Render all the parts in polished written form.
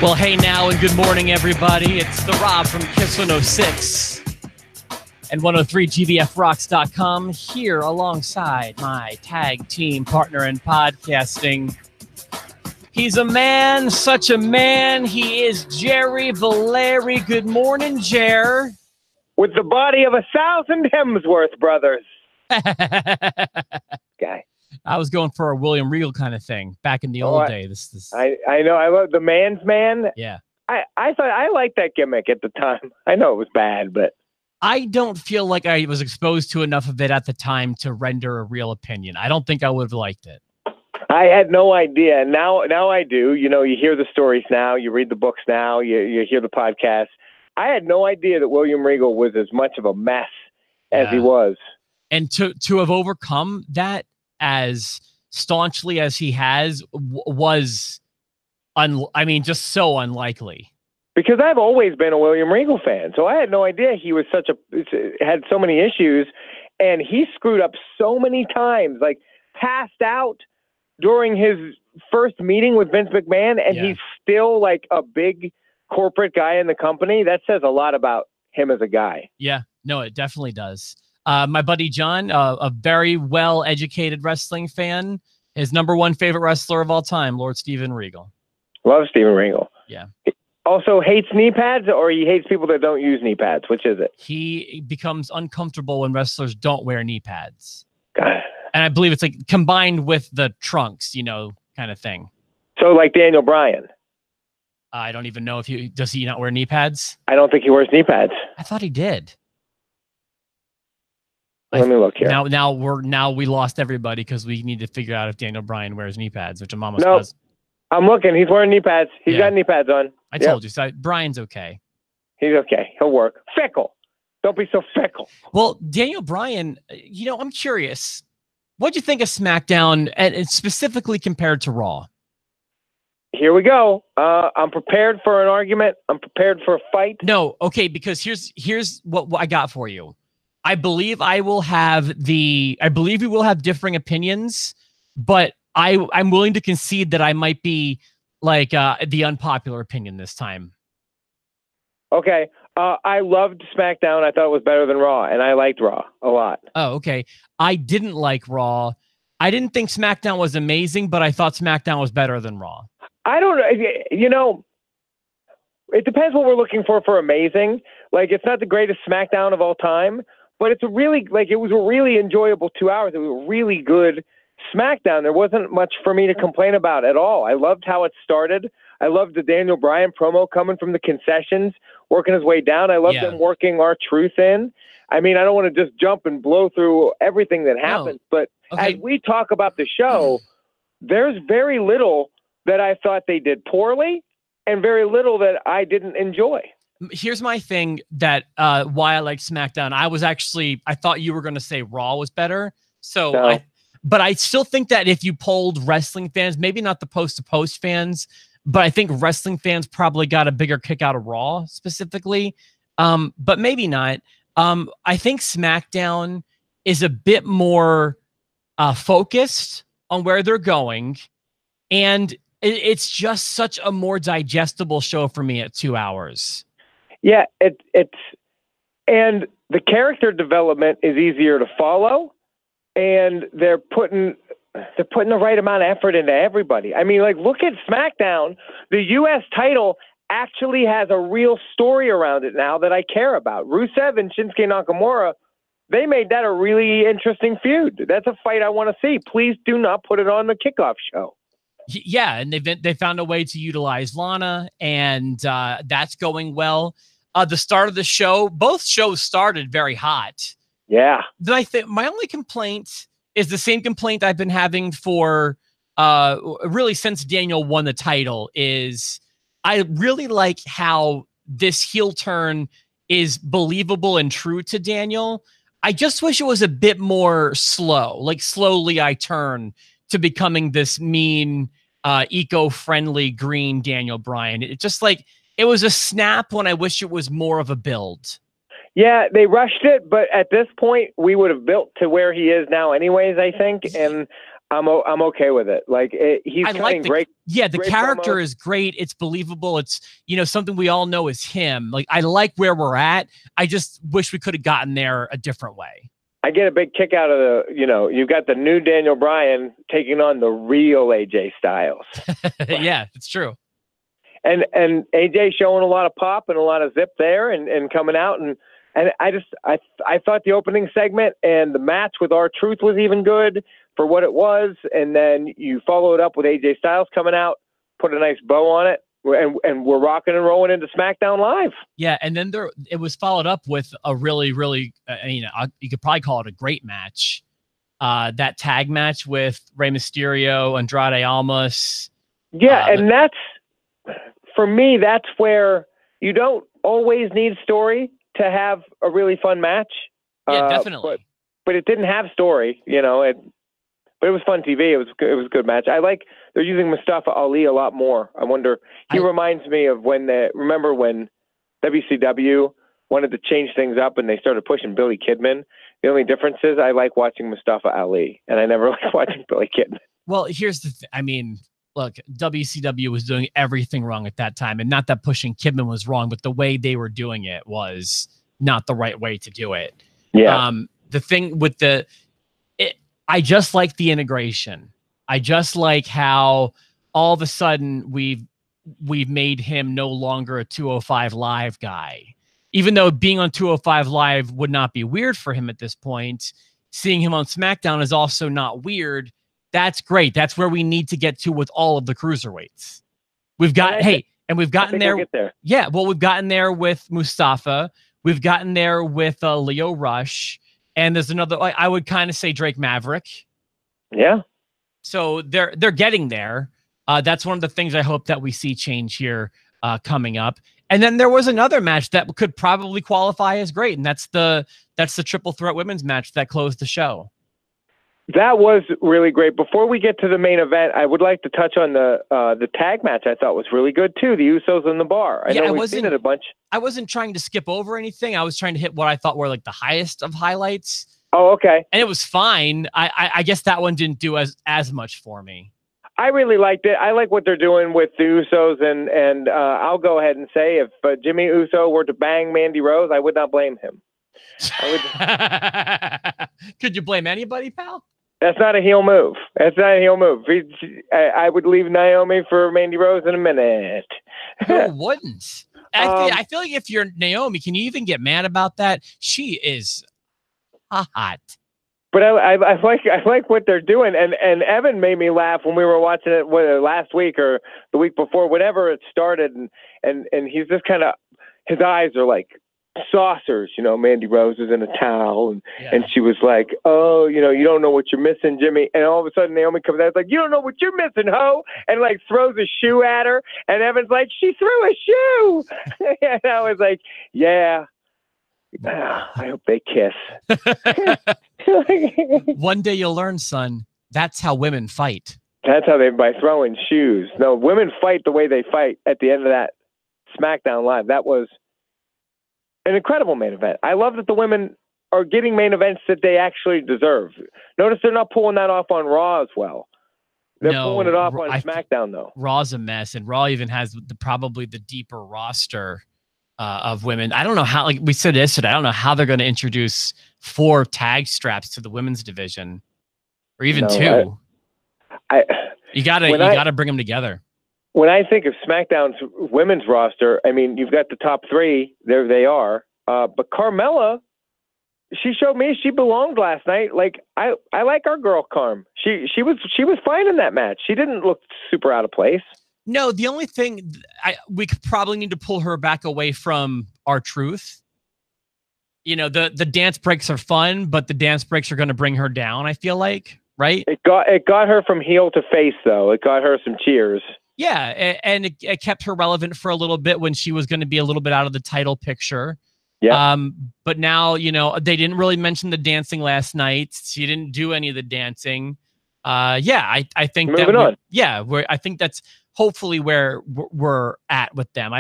Well, hey now and good morning, everybody. It's the Rob from Kiss 106 and 103GBFRocks.com here alongside my tag team partner in podcasting. He's a man, such a man. He is Jerry Valeri. Good morning, Jer. With the body of 1,000 Hemsworth brothers. Guy. I was going for a William Regal kind of thing back in the old day. I know. I love the man's man. Yeah. I thought I liked that gimmick at the time. I know it was bad, but I don't feel like I was exposed to enough of it at the time to render a real opinion. I don't think I would have liked it. I had no idea. Now I do. You know, you hear the stories now, you read the books now, you hear the podcast. I had no idea that William Regal was as much of a mess as he was. And to have overcome that as staunchly as he has was, just so unlikely. Because I've always been a William Regal fan, so I had no idea he was had so many issues, and he screwed up so many times, like passed out during his first meeting with Vince McMahon, and he's still like a big corporate guy in the company. That says a lot about him as a guy. Yeah, no, it definitely does. My buddy John, a very well-educated wrestling fan, his number one favorite wrestler of all time, Lord Steven Regal. Love Steven Regal. Yeah. Also hates knee pads, or he hates people that don't use knee pads? Which is it? He becomes uncomfortable when wrestlers don't wear knee pads. God. And I believe it's like combined with the trunks, kind of thing. So like Daniel Bryan. I don't even know if does he not wear knee pads? I don't think he wears knee pads. I thought he did. Let me look here. Now we lost everybody because we need to figure out if Daniel Bryan wears knee pads, which I'm almost positive. I'm looking. He's wearing knee pads. He's got knee pads on. I told you. So Bryan's okay. He's okay. He'll work. Fickle. Don't be so fickle. Well, Daniel Bryan, I'm curious. What'd you think of SmackDown, and specifically compared to Raw? Here we go. I'm prepared for an argument. I'm prepared for a fight. No, okay, because here's what I got for you. I believe we will have differing opinions, but I'm willing to concede that I might be like the unpopular opinion this time. Okay. I loved SmackDown. I thought it was better than Raw, and I liked Raw a lot. Oh, okay. I didn't like Raw. I didn't think SmackDown was amazing, but I thought SmackDown was better than Raw. I don't know. It depends what we're looking for amazing. Like, it's not the greatest SmackDown of all time, but it was a really enjoyable 2 hours. It was a really good SmackDown. There wasn't much for me to complain about at all. I loved how it started. I loved the Daniel Bryan promo coming from the concessions, working his way down. I loved them working R-Truth in. I mean, I don't want to just jump and blow through everything that happens, but as we talk about the show, there's very little that I thought they did poorly and very little that I didn't enjoy. Here's my thing that why I like SmackDown. I thought you were going to say Raw was better. But I still think that if you polled wrestling fans, maybe not the post-to-post fans, but I think wrestling fans probably got a bigger kick out of Raw specifically. But maybe not. I think SmackDown is a bit more focused on where they're going. And it's just such a more digestible show for me at 2 hours. Yeah, and the character development is easier to follow, and they're putting the right amount of effort into everybody. I mean, like, look at SmackDown. The U.S. title actually has a real story around it now that I care about. Rusev and Shinsuke Nakamura, they made that a really interesting feud. That's a fight I want to see. Please do not put it on the kickoff show. Yeah, and they found a way to utilize Lana, and that's going well. The start of the show, both shows started very hot. Yeah. Then I think my only complaint is the same complaint I've been having for really since Daniel won the title. Is I really like how this heel turn is believable and true to Daniel. I just wish it was a bit more slow. Like, slowly I turn to becoming this mean, eco-friendly green Daniel Bryan. It just it was a snap when I wish it was more of a build. Yeah, they rushed it, but at this point, we would have built to where he is now anyways, I think. And I'm okay with it. Like he's cutting great. Yeah, the great character promos. is great. It's believable. It's, you know, something we all know is him. Like, I like where we're at. I just wish we could have gotten there a different way. I get a big kick out of the, you know, you've got the new Daniel Bryan taking on the real AJ Styles. Yeah, it's true. And AJ showing a lot of pop and a lot of zip there and coming out. And I thought the opening segment and the match with R-Truth was even good for what it was. And then you follow it up with AJ Styles coming out, put a nice bow on it. And we're rocking and rolling into SmackDown Live. Yeah, and then it was followed up with a really, really, you know, you could probably call it a great match. That tag match with Rey Mysterio, Andrade Almas. Yeah, and that's, for me, that's where you don't always need story to have a really fun match. Yeah, definitely. But it didn't have story, you know. But it was fun TV. It was a good match. I like they're using Mustafa Ali a lot more. I wonder. He reminds me of remember when WCW wanted to change things up and they started pushing Billy Kidman. The only difference is I like watching Mustafa Ali, and I never liked watching Billy Kidman. Well, here's the I mean, look, WCW was doing everything wrong at that time, and not that pushing Kidman was wrong, but the way they were doing it was not the right way to do it. Yeah. The thing with I just like the integration. I just like how all of a sudden we've made him no longer a 205 Live guy. Even though being on 205 Live would not be weird for him at this point, seeing him on SmackDown is also not weird. That's great. That's where we need to get to with all of the cruiserweights. We've got, we've gotten there. We'll get there. Yeah, well, we've gotten there with Mustafa. We've gotten there with Leo Rush. And there's another, I would kind of say Drake Maverick. Yeah. So they're getting there. That's one of the things I hope that we see change here coming up. And then there was another match that could probably qualify as great, and that's the triple threat women's match that closed the show. That was really great. Before we get to the main event, I would like to touch on the tag match. I thought was really good too. The Usos in the bar. I know we've seen it a bunch. I wasn't trying to skip over anything. I was trying to hit what I thought were like the highest of highlights. Oh, okay. And it was fine. I guess that one didn't do as much for me. I really liked it. I like what they're doing with the Usos, and I'll go ahead and say if Jimmy Uso were to bang Mandy Rose, I would not blame him. Could you blame anybody, pal? That's not a heel move. That's not a heel move. I would leave Naomi for Mandy Rose in a minute. Who wouldn't? I feel like if you're Naomi, can you even get mad about that? She is hot. But I like what they're doing, and Evan made me laugh when we were watching it last week or the week before, whenever it started, and he's just kind of, his eyes are like saucers, you know. Mandy Rose is in a towel, and she was like, oh, you know, you don't know what you're missing, Jimmy. And all of a sudden Naomi comes out, it's like, you don't know what you're missing, ho, and like throws a shoe at her, and Evan's like, she threw a shoe. And I was like, yeah, I hope they kiss. One day you'll learn, son. That's how women fight. That's how by throwing shoes. No, women fight the way they fight at the end of that SmackDown Live. That was an incredible main event. I love that the women are getting main events that they actually deserve. Notice they're not pulling that off on Raw as well. They're pulling it off on SmackDown, though. Raw's a mess, and Raw even has probably the deeper roster of women. I don't know how, like we said yesterday, I don't know how they're going to introduce 4 tag straps to the women's division, or even 2. You gotta bring them together. When I think of SmackDown's women's roster, I mean, you've got the top 3. There they are. But Carmella, she showed me she belonged last night. Like I like our girl Carm. She was fine in that match. She didn't look super out of place. No, the only thing we could probably need to pull her back away from R-Truth. You know, the dance breaks are fun, but the dance breaks are going to bring her down, I feel like, right? It got her from heel to face, though. It got her some cheers. Yeah, and it kept her relevant for a little bit when she was going to be a little bit out of the title picture. Yeah. But now, you know, they didn't really mention the dancing last night. She didn't do any of the dancing. I think moving on. I think that's hopefully where we're at with them.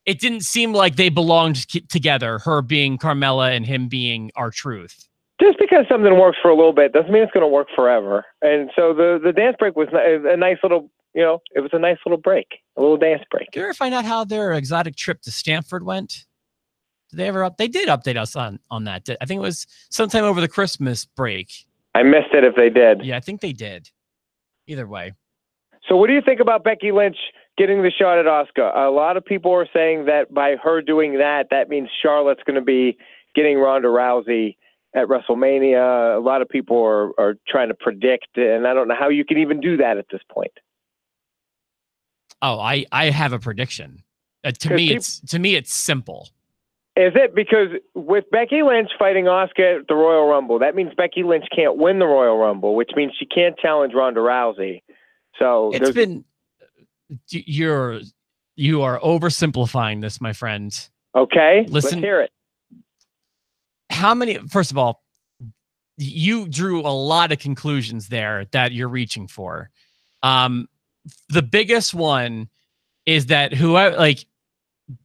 It didn't seem like they belonged together, her being Carmella and him being R-Truth. Just because something works for a little bit doesn't mean it's going to work forever. And so the dance break was a nice little, it was a nice little break, a little dance break. Did you ever find out how their exotic trip to Stanford went? Did they ever They did update us on that. I think it was sometime over the Christmas break. I missed it if they did. Yeah, I think they did. Either way. So what do you think about Becky Lynch getting the shot at Asuka? A lot of people are saying that by her doing that, that means Charlotte's going to be getting Ronda Rousey at WrestleMania. A lot of people are trying to predict, and I don't know how you can even do that at this point. Oh, I have a prediction. To me, it's simple. Is it? Because with Becky Lynch fighting Asuka at the Royal Rumble, that means Becky Lynch can't win the Royal Rumble, which means she can't challenge Ronda Rousey. So you are oversimplifying this, my friend. Okay, listen, let's hear it. First of all, you drew a lot of conclusions there that you're reaching for. The biggest one is that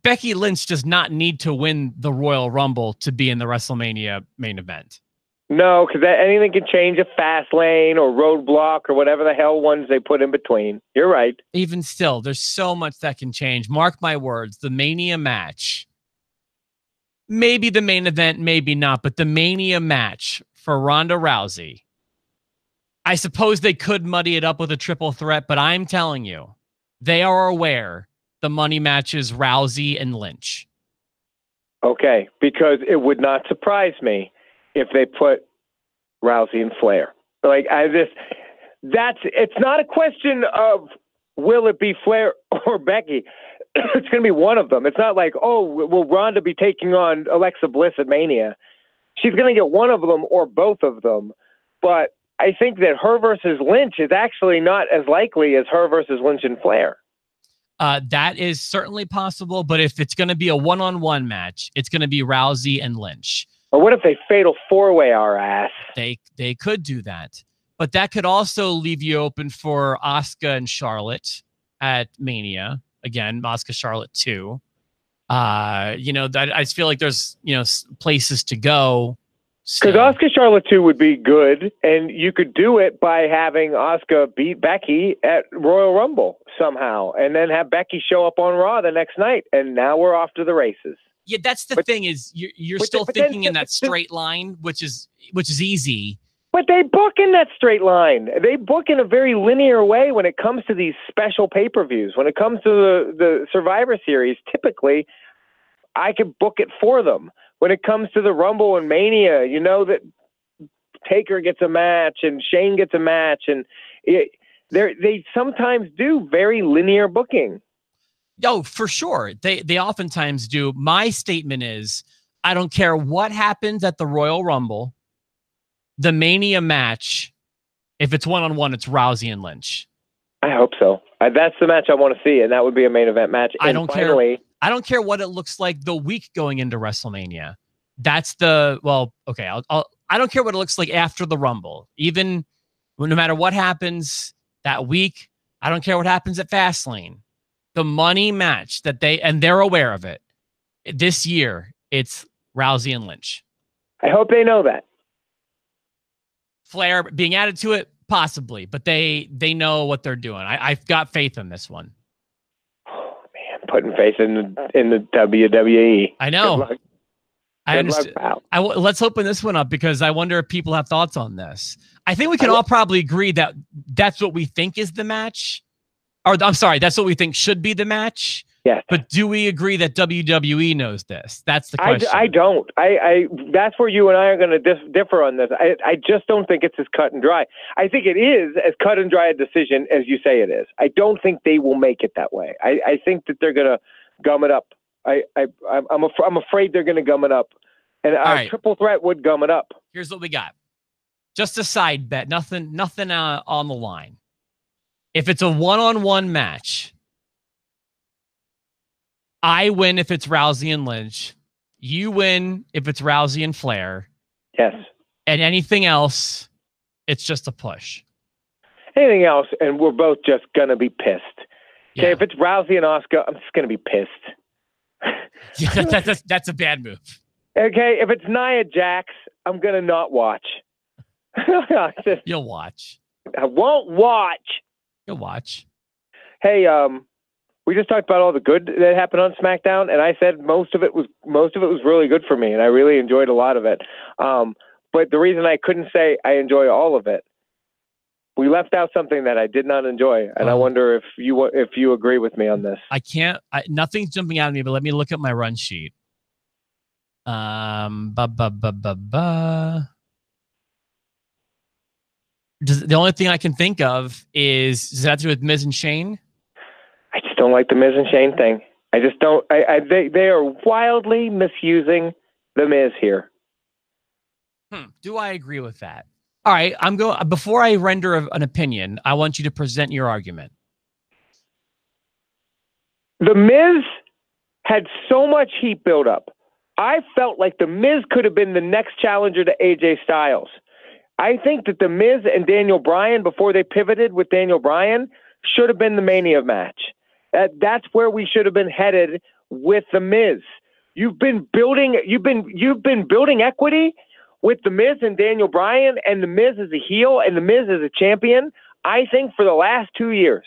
Becky Lynch does not need to win the Royal Rumble to be in the WrestleMania main event. No, because anything can change, a fast lane or roadblock or whatever the hell ones they put in between. You're right. Even still, there's so much that can change. Mark my words, the Mania match, maybe the main event, maybe not, but the Mania match for Ronda Rousey, I suppose they could muddy it up with a triple threat, but I'm telling you, they are aware the money match is Rousey and Lynch. Okay, because it would not surprise me if they put Rousey and Flair. It's not a question of will it be Flair or Becky. It's going to be one of them. It's not like, oh, will Ronda be taking on Alexa Bliss at Mania? She's going to get one of them or both of them. But I think that her versus Lynch is actually not as likely as her versus Lynch and Flair. That is certainly possible, but if it's going to be a one-on-one match, it's going to be Rousey and Lynch. Or what if they fatal four-way our ass? They could do that, but that could also leave you open for Asuka and Charlotte at Mania. Again, Asuka Charlotte 2. I just feel like there's places to go. Because Asuka Charlotte 2 would be good, and you could do it by having Asuka beat Becky at Royal Rumble somehow, and then have Becky show up on Raw the next night, and now we're off to the races. Yeah, that's the thing is you're still thinking in that straight line, which is easy. But they book in that straight line. They book in a very linear way when it comes to these special pay-per-views. When it comes to the Survivor Series, typically I could book it for them. When it comes to the Rumble and Mania, you know that Taker gets a match and Shane gets a match, and they sometimes do very linear booking. Oh, for sure. They oftentimes do. My statement is, I don't care what happens at the Royal Rumble, the Mania match, if it's one-on-one, it's Rousey and Lynch. I hope so. That's the match I want to see, and that would be a main event match. I don't care what it looks like the week going into WrestleMania. That's I don't care what it looks like after the Rumble. Even no matter what happens that week, I don't care what happens at Fastlane. The money match they're aware of it. This year, it's Rousey and Lynch. I hope they know that. Flair being added to it, possibly, but they know what they're doing. I've got faith in this one. Oh man, putting faith in the WWE. I know. Good luck. I understand. Let's open this one up because I wonder if people have thoughts on this. I think we can all probably agree that that's what we think is the match. Or I'm sorry, that's what we think should be the match. Yes. But do we agree that WWE knows this? That's the question. I don't. That's where you and I are going to differ on this. I just don't think it's as cut and dry. I think it is as cut and dry a decision as you say it is. I don't think they will make it that way. I think that they're going to gum it up. I'm afraid they're going to gum it up. And a triple threat would gum it up. Here's what we got. Just a side bet. Nothing on the line. If it's a one-on-one match, I win if it's Rousey and Lynch. You win if it's Rousey and Flair. Yes. And anything else, it's just a push. Anything else, and we're both just going to be pissed. Okay, Yeah. if it's Rousey and Asuka, I'm just going to be pissed. Yeah, that's a bad move. Okay, if it's Nia Jax, I'm gonna not watch. You'll watch. I won't watch. You'll watch. Hey, we just talked about all the good that happened on SmackDown, and I said most of it was really good for me, and I really enjoyed a lot of it. But the reason I couldn't say I enjoy all of it, we left out something that I did not enjoy, and I wonder if you agree with me on this. I can't. Nothing's jumping out at me, but let me look at my run sheet. The only thing I can think of is, does that have to do with Miz and Shane? I just don't like the Miz and Shane thing. I just don't. They are wildly misusing the Miz here. Do I agree with that? All right, I'm going. Before I render an opinion, I want you to present your argument. The Miz had so much heat build up. I felt like the Miz could have been the next challenger to AJ Styles. I think that the Miz and Daniel Bryan, before they pivoted with Daniel Bryan, should have been the Mania match. That's where we should have been headed with the Miz. You've been building equity with the Miz and Daniel Bryan, and the Miz as a heel and the Miz as a champion, I think, for the last 2 years.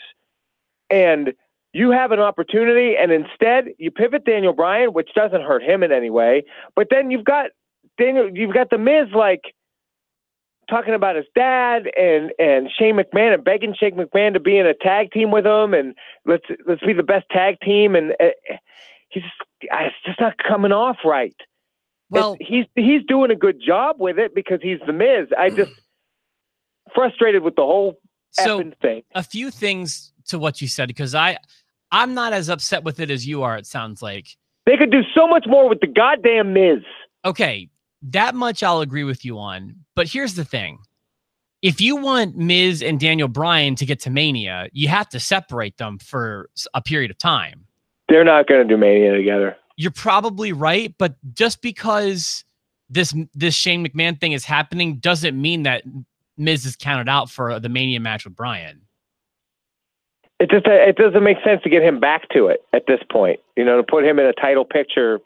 And you have an opportunity, and instead you pivot Daniel Bryan, which doesn't hurt him in any way. But then you've got the Miz like talking about his dad and Shane McMahon and begging Shane McMahon to be in a tag team with him, and let's be the best tag team. And it's just not coming off right. Well, he's doing a good job with it because he's the Miz. I just frustrated with the whole effing thing. A few things to what you said, because I'm not as upset with it as you are, it sounds like. They could do so much more with the goddamn Miz. Okay, that much I'll agree with you on. But here's the thing. If you want Miz and Daniel Bryan to get to Mania, you have to separate them for a period of time. They're not going to do Mania together. You're probably right, but just because this Shane McMahon thing is happening doesn't mean that Miz is counted out for the Mania match with Bryan. It doesn't make sense to get him back to it at this point. You know, to put him in a title picture.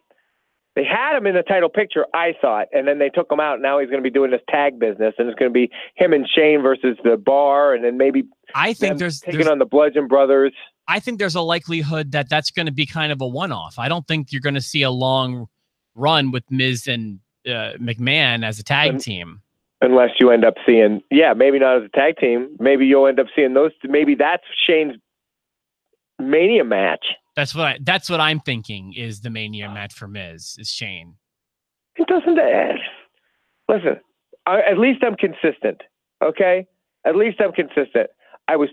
They had him in the title picture, I thought, and then they took him out. And now he's going to be doing this tag business, and it's going to be him and Shane versus the Bar, and then maybe I think there's on the Bludgeon Brothers. I think there's a likelihood that that's going to be kind of a one-off. I don't think you're going to see a long run with Miz and McMahon as a tag team. Unless you end up seeing, maybe not as a tag team. Maybe you'll end up seeing those. Maybe that's Shane's Mania match. That's what I'm thinking is the Mania match for Miz is Shane. It doesn't. Listen, at least I'm consistent. Okay, at least I'm consistent. I was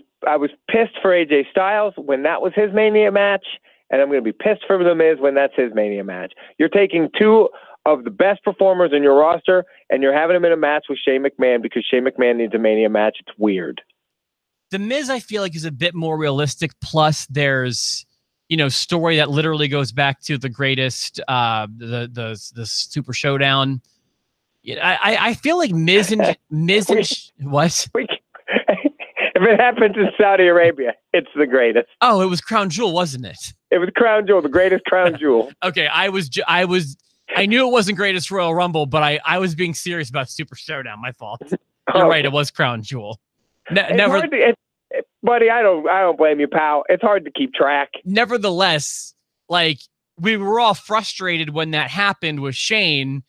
pissed for AJ Styles when that was his Mania match, and I'm going to be pissed for the Miz when that's his Mania match. You're taking two of the best performers in your roster, and you're having them in a match with Shane McMahon because Shane McMahon needs a Mania match. It's weird. The Miz, I feel like, is a bit more realistic. Plus, there's story that literally goes back to the greatest, the Super Showdown. I feel like Miz and what? If it happens in Saudi Arabia, it's the greatest. Oh, it was Crown Jewel, wasn't it? It was Crown Jewel, the greatest Crown Jewel. Okay, I knew it wasn't Greatest Royal Rumble, but I was being serious about Super Showdown. My fault. You're right. It was Crown Jewel. Buddy, I don't blame you, pal. It's hard to keep track. Nevertheless, like, we were all frustrated when that happened with Shane.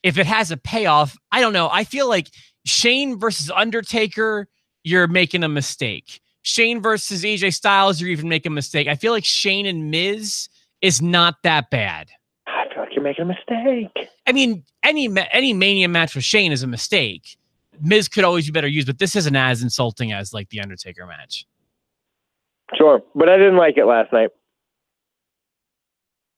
If it has a payoff, I don't know. I feel like Shane versus Undertaker, you're making a mistake. Shane versus AJ Styles, you're even making a mistake. I feel like Shane and Miz is not that bad. I feel like you're making a mistake. I mean, any Mania match with Shane is a mistake. Miz could always be better used, but this isn't as insulting as like the Undertaker match. Sure, but I didn't like it last night.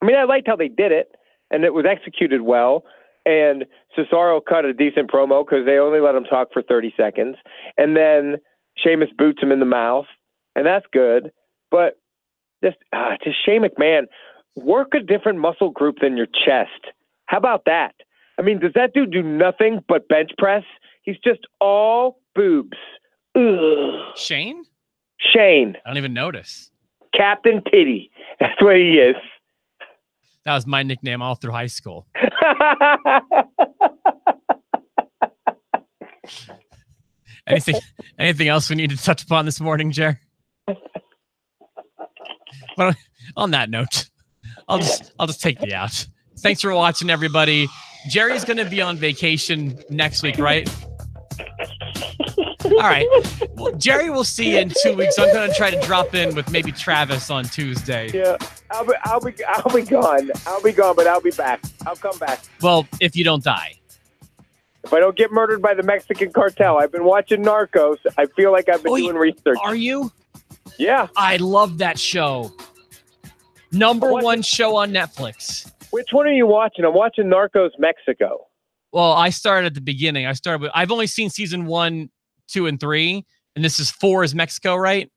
I mean, I liked how they did it, and it was executed well. And Cesaro cut a decent promo because they only let him talk for 30 seconds. And then Sheamus boots him in the mouth, and that's good. But just Shane McMahon, work a different muscle group than your chest. How about that? I mean, does that dude do nothing but bench press? He's just all boobs. Ugh. Shane? Shane. I don't even notice. Captain Titty. That's what he is. That was my nickname all through high school. Anything else we need to touch upon this morning, Jer? Well, on that note, I'll just take you out. Thanks for watching, everybody. Jerry's going to be on vacation next week, right? All right. Well, Jerry, we'll see you in 2 weeks. I'm going to try to drop in with maybe Travis on Tuesday. Yeah, I'll be gone. I'll be gone, but I'll be back. I'll come back. Well, if you don't die. If I don't get murdered by the Mexican cartel. I've been watching Narcos. I feel like I've been doing research. Are you? Yeah. I love that show. Number one show on Netflix. Which one are you watching? I'm watching Narcos Mexico. Well, I started at the beginning. I've only seen season 1, 2, and 3, and this is 4 is Mexico, right?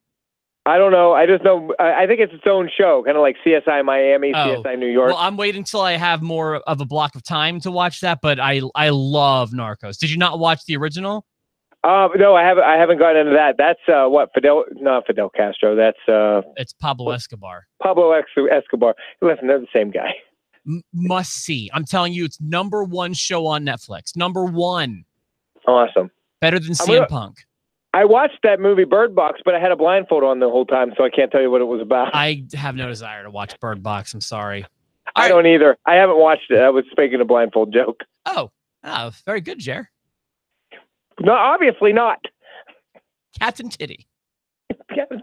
I don't know. I just know. I think it's its own show, kind of like CSI Miami, CSI New York. Well, I'm waiting until I have more of a block of time to watch that, but I love Narcos. Did you not watch the original? No, I haven't gotten into that. That's what not Fidel Castro. That's it's Pablo Escobar. Pablo Escobar. Listen, they're the same guy. Must see. I'm telling you, it's number one show on Netflix. Number one. Awesome. Better than CM Punk. I watched that movie Bird Box, but I had a blindfold on the whole time, so I can't tell you what it was about. I have no desire to watch Bird Box. I'm sorry. I don't either. I haven't watched it. I was making a blindfold joke. Oh, very good, Jer. No, obviously not. Captain Titty. Captain